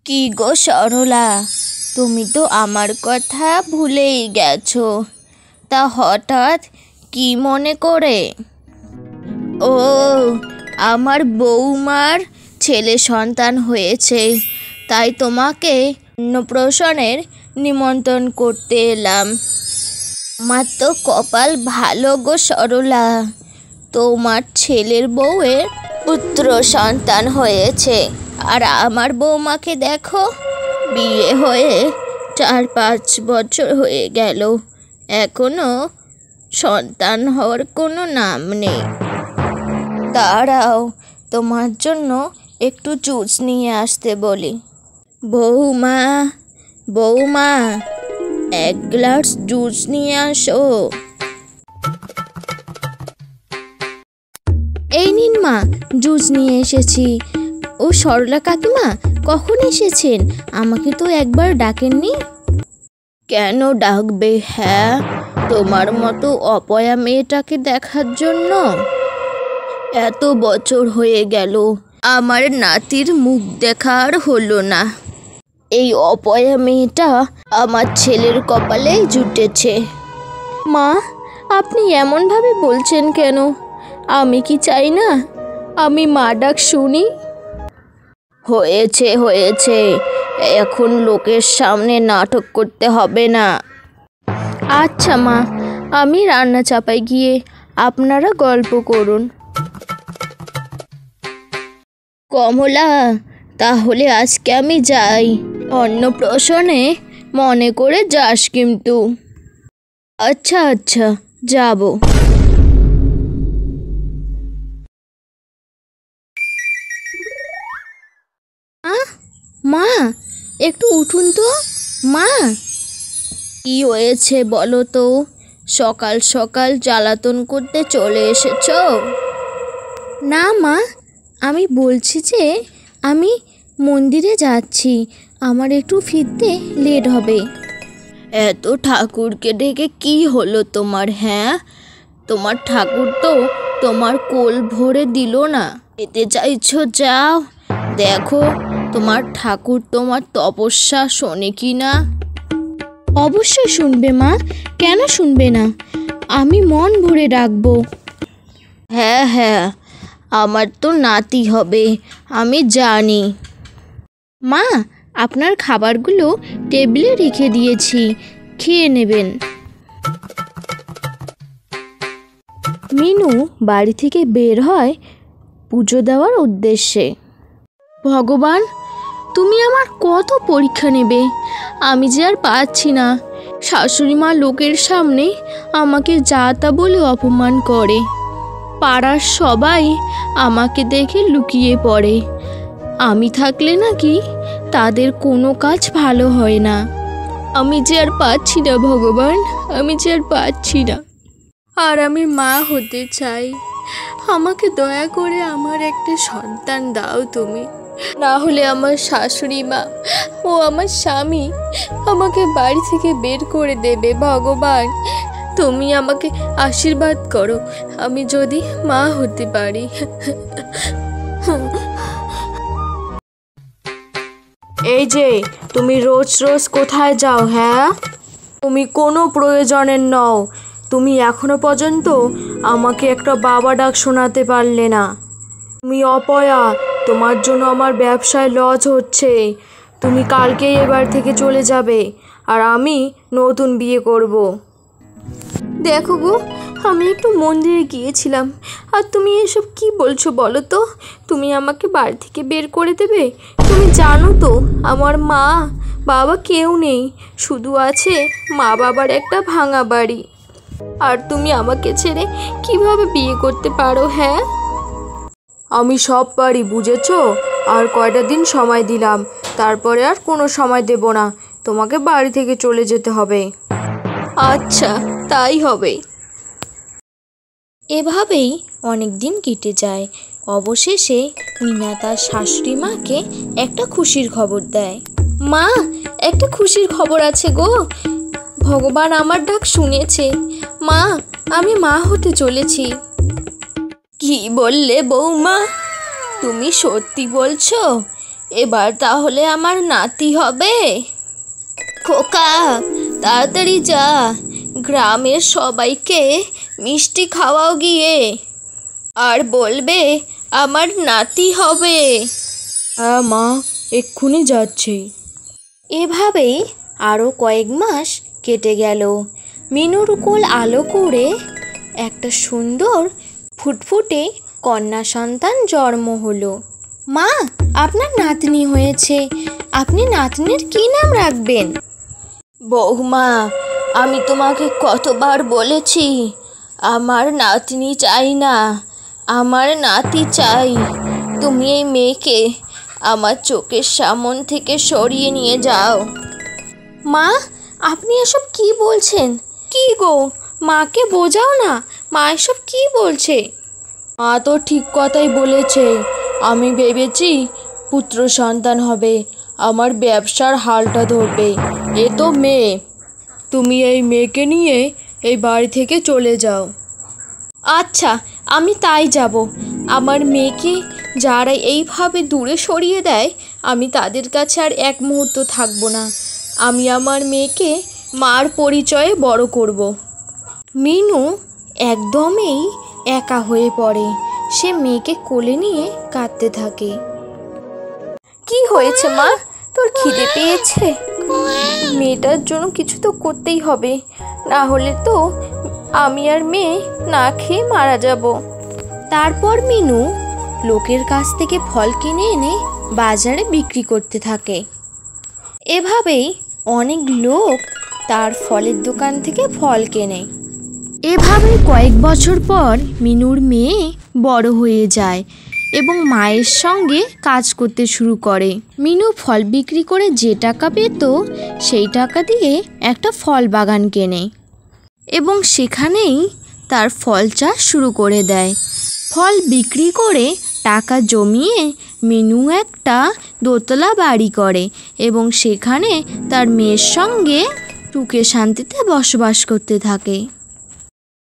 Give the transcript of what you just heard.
কি গো সরলা, তুমি তো আমার কথা ভুলেই গেছো। তা হঠাৎ কি মনে করে? ও, আমার বৌমার ছেলে সন্তান হয়েছে, তাই তোমাকে অন্নপ্রাশনের নিমন্ত্রণ করতে এলাম। আমার তো কপাল ভালো গো সরলা, তোমার ছেলের বউয়ের পুত্র সন্তান হয়েছে। আর আমার বৌমাকে দেখো, বিয়ে হয়ে 4-5 বছর হয়ে গেল, এখনো সন্তান হওয়ার কোনো নাম নেই। দাঁড়াও, তোমার জন্য একটু জুস নিয়ে আসতে বলি। বৌমা, বৌমা, 1 গ্লাস জুস নিয়ে আসো। এই নিন মা, জুস নিয়ে এসেছি। ও সরলা কাকিমা, কখন এসেছেন? আমাকে তো একবার ডাকেননি। কেন ডাকবে? হ্যাঁ, তোমার মতো অপয়া মেয়েটাকে দেখার জন্য। এত বছর হয়ে গেল, আমার নাতির মুখ দেখার হলো না। এই অপয়া মেয়েটা আমার ছেলের কপালেই জুটেছে। মা, আপনি এমনভাবে বলছেন কেন? আমি কি চাই না আমি মা ডাক শুনি? হয়েছে হয়েছে, এখন লোকের সামনে নাটক করতে হবে না। আচ্ছা মা, আমি রান্না চাপাই গিয়ে আপনারা গল্প করুন। কমলা, তাহলে আজকে আমি যাই। অন্নপ্রাশনে মনে করে যাস কিন্তু। আচ্ছা আচ্ছা, যাব। মা, একটু উঠুন তো। মা, কি হয়েছে বলো তো? সকাল সকাল জ্বালাতন করতে চলে এসেছো? না মা, আমি বলছি যে আমি মন্দিরে যাচ্ছি, আমার একটু ফিরতে লেট হবে। এত ঠাকুরকে ডেকে কি হলো তোমার? হ্যাঁ, তোমার ঠাকুর তো তোমার কোল ভরে দিল না। যেতে চাইছো যাও, দেখো তোমার ঠাকুর তোমার তপস্যা শোনে কি না। অবশ্যই শুনবে মা, কেন শুনবে না? আমি মন ভরে ডাকবো। হ্যাঁ হ্যাঁ, আমার তো নাতি হবে, আমি জানি। মা, আপনার খাবারগুলো টেবিলে রেখে দিয়েছি, খেয়ে নেবেন। মিনু বাড়ি থেকে বের হয় পুজো দেওয়ার উদ্দেশ্যে। ভগবান, তুমি আমার কত পরীক্ষা নেবে? আমি যে আর পাচ্ছি না। শাশুড়ি মা লোকের সামনে আমাকে যা তা বলে অপমান করে। পাড়ার সবাই আমাকে দেখে লুকিয়ে পড়ে। আমি থাকলে নাকি তাদের কোনো কাজ ভালো হয় না। আমি যে আর পাচ্ছি না ভগবান, আমি যে আর পাচ্ছি না। আর আমি মা হতে চাই। আমাকে দয়া করে আমার একটা সন্তান দাও তুমি, না হলে আমার শাশুড়ি মা ও আমার স্বামী আমাকে বাড়ি থেকে বের করে দেবে। ভগবান, তুমি আমাকে আশীর্বাদ করো, আমি যদি মা হতে পারি। এই যে, তুমি রোজ রোজ কোথায় যাও? হ্যাঁ, তুমি কোনো প্রয়োজনের নও। তুমি এখনো পর্যন্ত আমাকে একটা বাবা ডাক শোনাতে পারলে না। তুমি অপয়া, তোমার জন্য আমার ব্যবসায় লস হচ্ছে। তুমি কালকেই এবার থেকে চলে যাবে, আর আমি নতুন বিয়ে করব। দেখো গো, আমি একটু মন্দিরে গিয়েছিলাম, আর তুমি এসব কি বলছো বলো তো? তুমি আমাকে বাড়ি থেকে বের করে দেবে? তুমি জানো তো আমার মা বাবা কেউ নেই, শুধু আছে মা বাবার একটা ভাঙা বাড়ি। আর তুমি আমাকে ছেড়ে কিভাবে বিয়ে করতে পারো? হ্যাঁ, আমি সব পারি, বুঝেছো? আর কয়টা দিন সময় দিলাম, তারপরে আর কোনো সময় দেব না। তোমাকে বাড়ি থেকে চলে যেতে হবে। আচ্ছা, তাই হবে। এভাবেই অনেক দিন কেটে যায়। অবশেষে মিনা তার শাশুড়ি মাকে একটা খুশির খবর দেয়। মা, একটা খুশির খবর আছে গো, ভগবান আমার ডাক শুনেছে। মা, আমি মা হতে চলেছি। কি বললে বৌমা? তুমি সত্যি বলছো? এবার তাহলে আমার নাতি হবে। খোকা, তাড়াতাড়ি যা, গ্রামের সবাইকে মিষ্টি খাওয়াও গিয়ে, আর বলবে আমার নাতি হবে। হ্যাঁ মা, এক্ষুনি যাচ্ছি। এভাবেই আরও কয়েক মাস কেটে গেল। মিনুর কোল আলো করে একটা সুন্দর ফুটফুটে কন্যা সন্তান জন্ম হলো। মা, আপনার নাতনি হয়েছে, আপনি নাতনির কী নাম রাখবেন? বৌমা, আমি তোমাকে কতবার বলেছি আমার নাতনি চাই না, আমার নাতি চাই। তুমি এই মেয়েকে আমার চোখের সামন থেকে সরিয়ে নিয়ে যাও। মা, আপনি এসব কি বলছেন? কি গো, মাকে বোঝাও না, মা এসব কি বলছে? মা তো ঠিক কথাই বলেছে। আমি ভেবেছি পুত্র সন্তান হবে, আমার ব্যবসার হালটা ধরবে। এ তো মেয়ে, তুমি এই মেয়েকে নিয়ে এই বাড়ি থেকে চলে যাও। আচ্ছা, আমি তাই যাব। আমার মেয়েকে যারা এইভাবে দূরে সরিয়ে দেয়, আমি তাদের কাছে আর এক মুহূর্ত থাকবো না। আমি আমার মেয়েকে মার পরিচয়ে বড় করব। মিনু একদমই একা হয়ে পড়ে। সে মেয়েকে কোলে নিয়ে কাঁদতে থাকে। কি হয়েছে মা, তোর খিদে পেয়েছে? মেয়েটার জন্য কিছু তো করতেই হবে, না হলে তো আমি আর মেয়ে না খেয়ে মারা যাব। তারপর মিনু লোকের কাছ থেকে ফল কিনে এনে বাজারে বিক্রি করতে থাকে। এভাবেই অনেক লোক তার ফলের দোকান থেকে ফল কেনে। এভাবে কয়েক বছর পর মিনুর মেয়ে বড় হয়ে যায় এবং মায়ের সঙ্গে কাজ করতে শুরু করে। মিনু ফল বিক্রি করে যে টাকা পেত সেই টাকা দিয়ে একটা ফল বাগান কেনে এবং সেখানেই তার ফল চাষ শুরু করে দেয়। ফল বিক্রি করে টাকা জমিয়ে মিনু একটা দোতলা বাড়ি করে এবং সেখানে তার মেয়ের সঙ্গে সুখে শান্তিতে বসবাস করতে থাকে।